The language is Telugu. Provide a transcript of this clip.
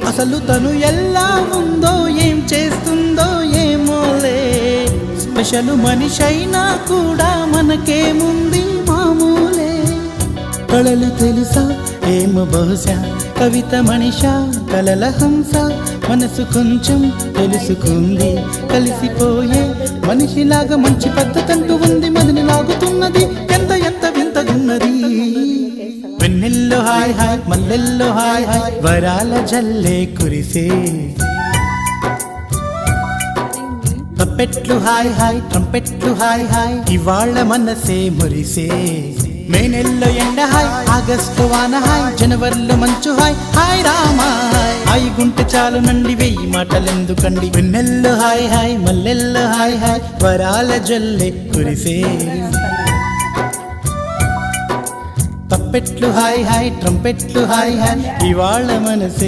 అసలు తను ఎలా ఉందో ఏం చేస్తుందో ఏమోలే, స్పెషల్ మనిషైనా కూడా మనకేముంది మామూలే. కళలు తెలుసా ఏమో బహుశా, కవిత మనిషా కలల హంస, మనసు కొంచెం తెలుసుకుంది కలిసిపోయే మనిషిలాగా, మంచి పద్ధతంటూ ఉంది మదిని లాగుతున్నది, ఎంత ఎంత వింతగున్నది. వెన్నెల్లో హాయ్ హాయ్ మల్లెల్లో హాయ్ హాయ్, వరాల జల్లే కురిసే. తప్పెట్లు హాయ్ హాయ్ ట్రంపెట్లు హాయ్ హాయ్, ఇవాళ్ళ మనసే మురిసే. మే నెలలో ఎండ హాయ్, ఆగస్టు వాన హాయ్, జనవరిలో మంచు హాయ్, హాయ్ రామా హాయ్ గుంటె చాలు నండి వెయ్యి మాటలెందుకండి. వెన్నెల్లో హాయ్ హాయ్ మల్లెల్లో హాయ్ హాయ్, వరాల జల్లే కురిసే. తప్పెట్లు హాయ్ హాయ్ ట్రంపెట్లు హాయ్ హాయ్, ఇవాళ మనసే